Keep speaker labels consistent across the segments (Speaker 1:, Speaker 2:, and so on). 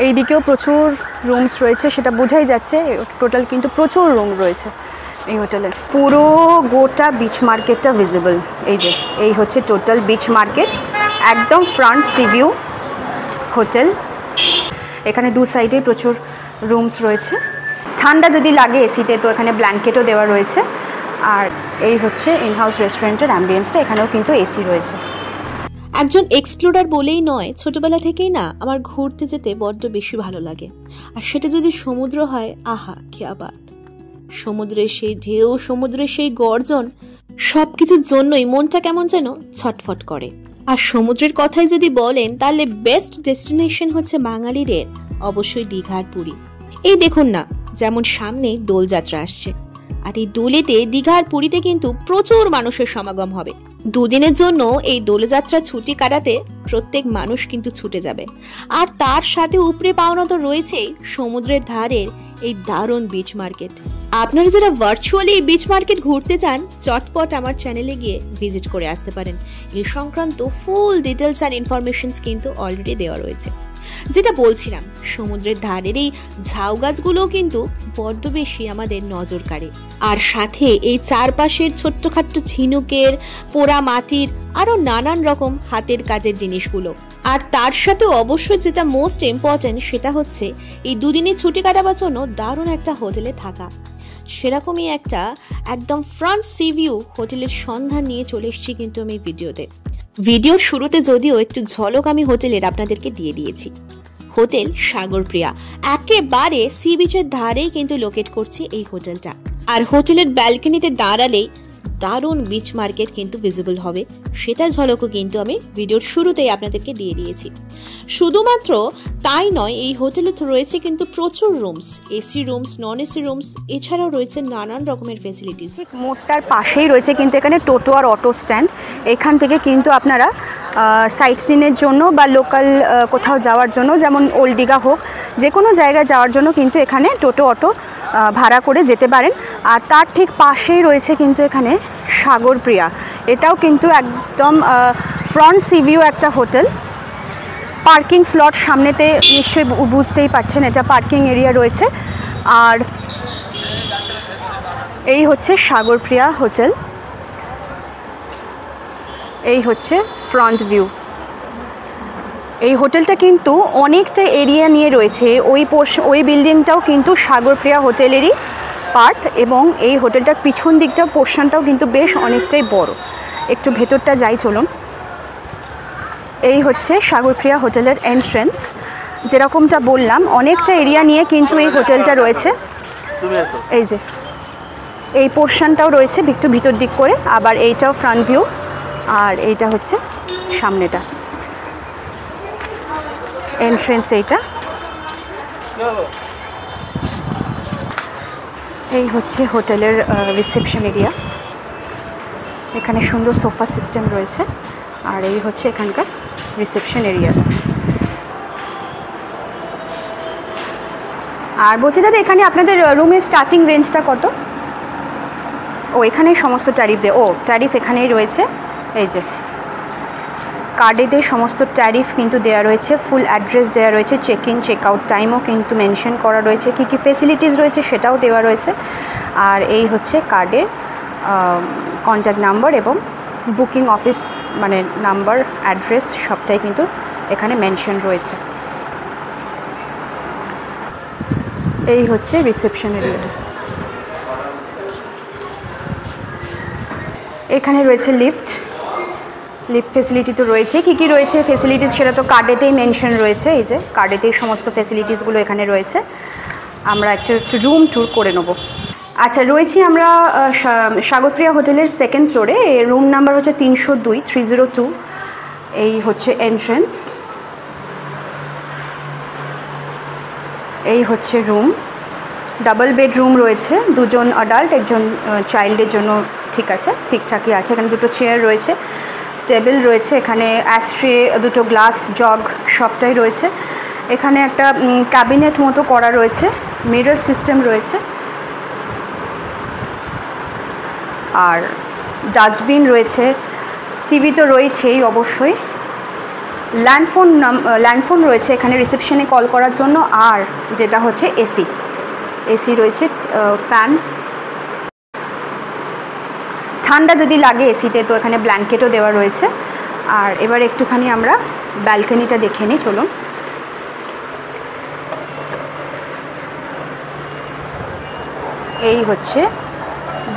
Speaker 1: এইদিকেও প্রচুর রুমস রয়েছে, সেটা বোঝাই যাচ্ছে। টোটাল কিন্তু প্রচুর রুম রয়েছে এই হোটেলে। পুরো গোটা বিচ মার্কেটটা ভিজিবল। এই যে এই হচ্ছে টোটাল বিচ মার্কেট, একদম ফ্রন্ট সি ভিউ হোটেল। এখানে দু সাইডে প্রচুর রুমস রয়েছে। ঠান্ডা যদি লাগে এসিতে তো এখানে ব্ল্যাঙ্কেটও দেওয়া রয়েছে। আর এই হচ্ছে ইনহাউস রেস্টুরেন্টের অ্যাম্বিয়েন্সটা, এখানেও কিন্তু এসি রয়েছে।
Speaker 2: একজন এক্সপ্লোরার বলেই নয়, ছোটবেলা থেকেই না আমার ঘুরতে যেতে বড্ড বেশি ভালো লাগে। আর সেটা যদি সমুদ্র হয়, আহা কিয়া বাত! সমুদ্রের সেই ঢেউ, সমুদ্রের সেই গর্জন, সব কিছুর জন্যই মনটা কেমন যেন ছটফট করে। আর সমুদ্রের কথাই যদি বলেন, তাহলে বেস্ট ডেস্টিনেশন হচ্ছে বাঙালিদের অবশ্যই দীঘার পুরী। এই দেখুন না, যেমন সামনে দোলযাত্রা আসছে, আর এই দোলেতে দীঘার পুরীতে কিন্তু প্রচুর মানুষের সমাগম হবে। দুদিনের জন্য এই দোলযাত্রা ছুটি কাটাতে প্রত্যেক মানুষ কিন্তু ছুটে যাবে। আর তার সাথে উপরে পাওনা তো রয়েছেই সমুদ্রের ধারের এই দারুণ বিচ মার্কেট। আপনারা যারা ভার্চুয়ালি এই বিচ মার্কেট ঘুরতে চান, চটপট আমার চ্যানেলে গিয়ে ভিজিট করে আসতে পারেন। এই সংক্রান্ত ফুল ডিটেলস আর ইনফরমেশনস কিন্তু অলরেডি দেওয়া রয়েছে। যেটা বলছিলাম, সমুদ্রের ধারের এই ঝাউ গাছগুলোও কিন্তু বড্ড বেশি আমাদের নজর কাড়ে। আর সাথে এই চারপাশের ছোট্টখাট্ট ঝিনুকের, পোড়া মাটির, আরো নানান রকম হাতের কাজের জিনিসগুলো। আর তার সাথে অবশ্যই যেটা মোস্ট ইম্পর্টেন্ট, সেটা হচ্ছে এই দুদিনের ছুটি কাটাবার জন্য দারুণ একটা হোটেলে থাকা। সেরকমই একটা একদম ফ্রন্ট সি ভিউ হোটেলের সন্ধান নিয়ে চলে এসেছি কিন্তু আমি ভিডিওতে। ভিডিওর শুরুতে যদিও একটু ঝলক আমি হোটেলের আপনাদেরকে দিয়ে দিয়েছি। হোটেল সাগরপ্রিয়া, একেবারে সি বিচের ধারেই কিন্তু লোকেট করছে এই হোটেলটা। আর হোটেলের ব্যালকনিতে দাঁড়ালেই দারুণ বিচ মার্কেট কিন্তু ভিজিবল হবে, সেটার ঝলকও কিন্তু আমি ভিডিওর শুরুতেই আপনাদেরকে দিয়ে দিয়েছি। শুধুমাত্র তাই নয়, এই হোটেলে রয়েছে কিন্তু প্রচুর rooms, AC rooms, non AC rooms, এছাড়াও রয়েছে নানান রকমের ফেসিলিটিস।
Speaker 1: মোড়টার পাশেই রয়েছে কিন্তু এখানে টোটো আর অটো স্ট্যান্ড। এখান থেকে কিন্তু আপনারা সাইট সিনের জন্য বা লোকাল কোথাও যাওয়ার জন্য, যেমন ওল্ড দীঘা হোক, যে কোনো জায়গায় যাওয়ার জন্য কিন্তু এখানে টোটো অটো ভাড়া করে যেতে পারেন। আর তার ঠিক পাশেই রয়েছে কিন্তু এখানে সাগরপ্রিয়া, এটাও কিন্তু একদম ফ্রন্ট সি ভিউ একটা হোটেল। পার্কিং স্লট সামনেতে নিশ্চয়ই বুঝতেই পারছেন, এটা পার্কিং এরিয়া রয়েছে। আর এই হচ্ছে সাগরপ্রিয়া হোটেল, এই হচ্ছে ফ্রন্ট ভিউ। এই হোটেলটা কিন্তু অনেকটা এরিয়া নিয়ে রয়েছে, ওই বিল্ডিংটাও কিন্তু সাগরপ্রিয়া হোটেলেরই পার্ট, এবং এই হোটেলটার পিছন দিকটা পোর্শনটাও কিন্তু বেশ অনেকটাই বড়। একটু ভেতরটা যাই চলুন। এই হচ্ছে সাগরপ্রিয়া হোটেলের এন্ট্রেন্স। যেরকমটা বললাম, অনেকটা এরিয়া নিয়ে কিন্তু এই হোটেলটা রয়েছে। এই যে এই পোর্শনটাও রয়েছে একটু ভিতর দিক করে, আবার এইটাও ফ্রন্ট ভিউ, আর এইটা হচ্ছে সামনেটা এন্ট্রেন্স। এইটা এই হচ্ছে হোটেলের রিসেপশন এরিয়া। এখানে সুন্দর সোফা সিস্টেম রয়েছে, আর এই হচ্ছে এখানকার রিসেপশন এরিয়াটা। আর বলছি দাদা, এখানে আপনাদের রুমের স্টার্টিং রেঞ্জটা কত? ও এখানে সমস্ত ট্যারিফ ট্যারিফ এখানেই রয়েছে। এই যে কার্ডেতে সমস্ত ট্যারিফ কিন্তু দেওয়া রয়েছে, ফুল অ্যাড্রেস দেওয়া রয়েছে, চেক ইন চেক আউট টাইমও কিন্তু মেনশন করা রয়েছে, কী কী ফেসিলিটিস রয়েছে সেটাও দেওয়া রয়েছে। আর এই হচ্ছে কার্ডে কন্ট্যাক্ট নাম্বার এবং বুকিং অফিস মানে নাম্বার, অ্যাড্রেস সবটাই কিন্তু এখানে মেনশন রয়েছে। এই হচ্ছে রিসেপশন এরিয়াটা। এখানে রয়েছে লিফট ফেসিলিটি তো রয়েছে। কী কী রয়েছে ফেসিলিটিস সেটা তো কার্ডেতেই মেনশন রয়েছে। এই যে কার্ডেতেই সমস্ত ফেসিলিটিসগুলো এখানে রয়েছে। আমরা একটু রুম ট্যুর করে নেব। আচ্ছা, রয়েছি আমরা সাগরপ্রিয়া হোটেলের সেকেন্ড ফ্লোরে। রুম নাম্বার হচ্ছে 302, 302। এই হচ্ছে এন্ট্রেন্স, এই হচ্ছে রুম। ডাবল বেডরুম রয়েছে, দুজন অ্যাডাল্ট, একজন চাইল্ডের জন্য ঠিক আছে, ঠিকঠাকই আছে। এখানে দুটো চেয়ার রয়েছে, টেবিল রয়েছে, এখানে অ্যাস্ট্রে, দুটো গ্লাস, জগ সবটাই রয়েছে। এখানে একটা ক্যাবিনেট মতো করা রয়েছে, মিরর সিস্টেম রয়েছে, আর ডাস্টবিন রয়েছে, টিভি তো রয়েছেই অবশ্যই, ল্যান্ডফোন রয়েছে এখানে রিসেপশনে কল করার জন্য, আর যেটা হচ্ছে এসি রয়েছে, ফ্যান। ঠান্ডা যদি লাগে এসিতে তো এখানে ব্ল্যাঙ্কেটও দেওয়া রয়েছে। আর এবার একটুখানি আমরা ব্যালকনিটা দেখে নিই, চলুন। এই হচ্ছে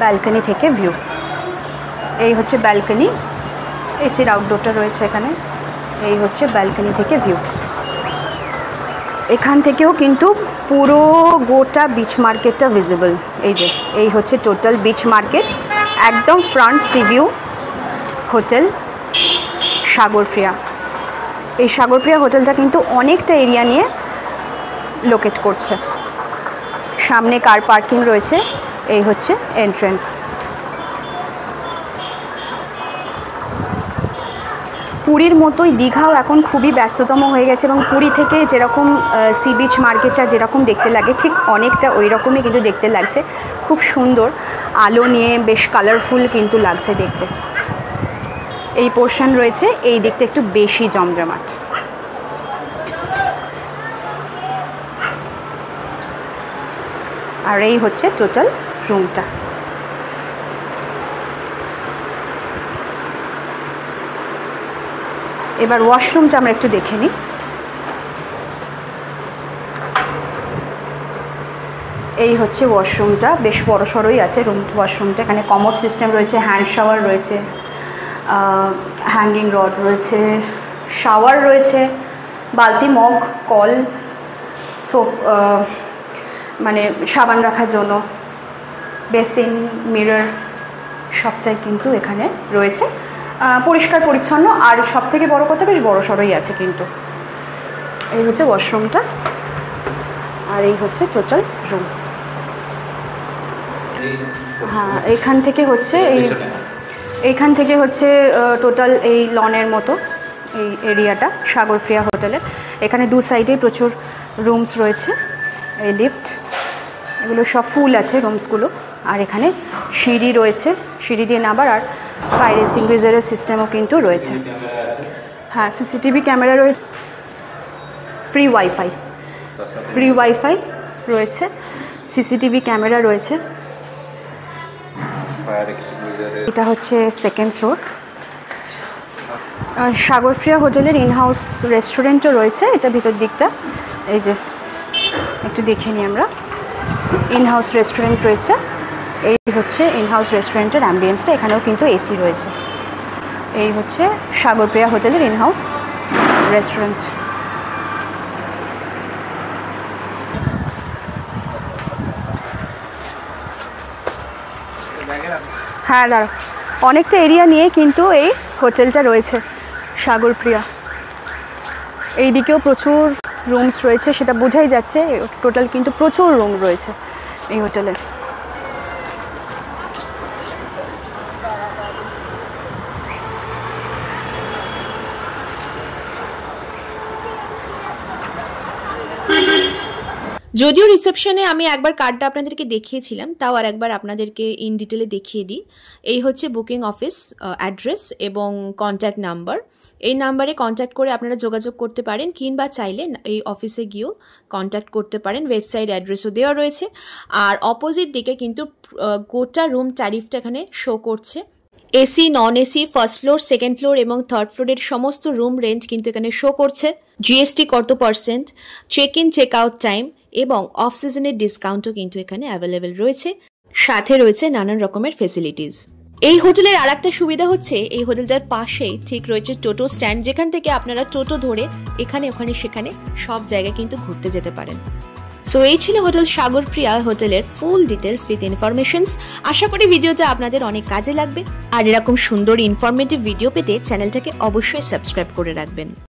Speaker 1: ব্যালকনি থেকে ভিউ, এই হচ্ছে ব্যালকনি, এসির আউটডোরটা রয়েছে এখানে। এই হচ্ছে ব্যালকনি থেকে ভিউ। এখান থেকেও কিন্তু পুরো গোটা বিচ মার্কেটটা ভিজিবল। এই হচ্ছে টোটাল বিচ মার্কেট, একদম ফ্রন্ট সি ভিউ হোটেল সাগরপ্রিয়া। এই সাগরপ্রিয়া হোটেলটা কিন্তু অনেকটা এরিয়া নিয়ে লোকেট করছে। সামনে কার পার্কিং রয়েছে, এই হচ্ছে এন্ট্রেন্স। পুরীর মতোই দীঘাও এখন খুবই ব্যস্ততম হয়ে গেছে, এবং পুরী থেকে যেরকম সি বিচ মার্কেটটা যেরকম দেখতে লাগে ঠিক অনেকটা ওই রকমই কিন্তু দেখতে লাগছে। খুব সুন্দর আলো নিয়ে, বেশ কালারফুল কিন্তু লাগছে দেখতে। এই পোর্শন রয়েছে, এই দিকটা একটু বেশি জমজমাট। আর এই হচ্ছে টোটাল রুমটা। এবার ওয়াশরুমটা আমরা একটু দেখে নিই। এই হচ্ছে ওয়াশরুমটা, বেশ বড় সড়োই আছে ওয়াশরুমটা। এখানে কমোড সিস্টেম রয়েছে, হ্যান্ড শাওয়ার রয়েছে, হ্যাঙ্গিং রড রয়েছে, শাওয়ার রয়েছে, বালতি, মগ, কল, সোপ মানে সাবান রাখার জন্য, বেসিন, মিরর সবটাই কিন্তু এখানে রয়েছে। পরিষ্কার পরিচ্ছন্ন, আর সবথেকে বড় কথা বেশ বড় সড়োই আছে কিন্তু। এই হচ্ছে ওয়াশরুমটা, আর এই হচ্ছে টোটাল রুম। হ্যাঁ, এইখান থেকে হচ্ছে টোটাল এই লনের মতো এই এরিয়াটা সাগরপ্রিয়া হোটেলের। এখানে দু সাইডে প্রচুর রুমস রয়েছে, এই লিফট এগুলো সব ফুল আছে রুমসগুলো। আর এখানে সিঁড়ি রয়েছে, সিঁড়ি দিয়ে নামার, আর ফায়ার এক্সটিংগুইশারের সিস্টেমও কিন্তু রয়েছে। হ্যাঁ, সিসিটিভি ক্যামেরা রয়েছে, ফ্রি ওয়াইফাই রয়েছে, সিসিটিভি ক্যামেরা রয়েছে। এটা হচ্ছে সেকেন্ড ফ্লোর। সাগরপ্রিয়া হোটেলের ইনহাউস রেস্টুরেন্টও রয়েছে এটা ভিতর দিকটা। এই যে একটু দেখে নিই আমরা, ইনহাউস রেস্টুরেন্ট রয়েছে। এই হচ্ছে ইনহাউস রেস্টুরেন্টের অ্যাম্বিয়েন্সটা, এখানেও কিন্তু এসি রয়েছে। এই হচ্ছে সাগরপ্রিয়া হোটেলের ইনহাউস রেস্টুরেন্ট। হ্যাঁ দাঁড়া, অনেকটা এরিয়া নিয়ে কিন্তু এই হোটেলটা রয়েছে সাগরপ্রিয়া। এই দিকেও প্রচুর রুমস রয়েছে, সেটা বোঝাই যাচ্ছে। টোটাল কিন্তু প্রচুর রুম রয়েছে এই হোটেলে।
Speaker 2: যদিও রিসেপশনে আমি একবার কার্ডটা আপনাদেরকে দেখিয়েছিলাম, তাও আর একবার আপনাদেরকে ইন ডিটেলে দেখিয়ে দিই। এই হচ্ছে বুকিং অফিস অ্যাড্রেস এবং কন্ট্যাক্ট নাম্বার। এই নাম্বারে কন্ট্যাক্ট করে আপনারা যোগাযোগ করতে পারেন, কিংবা চাইলে এই অফিসে গিয়েও কন্ট্যাক্ট করতে পারেন। ওয়েবসাইট অ্যাড্রেসও দেওয়া রয়েছে। আর অপোজিট দিকে কিন্তু গোটা রুম ট্যারিফটা এখানে শো করছে। AC, non AC, first floor, second floor এবং থার্ড ফ্লোরের সমস্ত রুম রেঞ্জ কিন্তু এখানে শো করছে। জিএসটি কত %, check in check out time এবং অফ সিজনের ডিসকাউন্টও কিন্তু এখানে অ্যাভেলেবেল রয়েছে। সাথে রয়েছে নানান রকমের ফেসিলিটিস। এই হোটেলের আর একটা সুবিধা হচ্ছে, এই হোটেলটার পাশেই ঠিক রয়েছে টোটো স্ট্যান্ড, যেখান থেকে আপনারা টোটো ধরে এখানে ওখানে সেখানে সব জায়গায় কিন্তু ঘুরতে যেতে পারেন। সো এই ছিল হোটেল সাগরপ্রিয়া হোটেলের ফুল ডিটেলস উইথ ইনফরমেশনস। আশা করি ভিডিওটা আপনাদের অনেক কাজে লাগবে। আর এরকম সুন্দর ইনফরমেটিভ ভিডিও পেতে চ্যানেলটাকে অবশ্যই সাবস্ক্রাইব করে রাখবেন।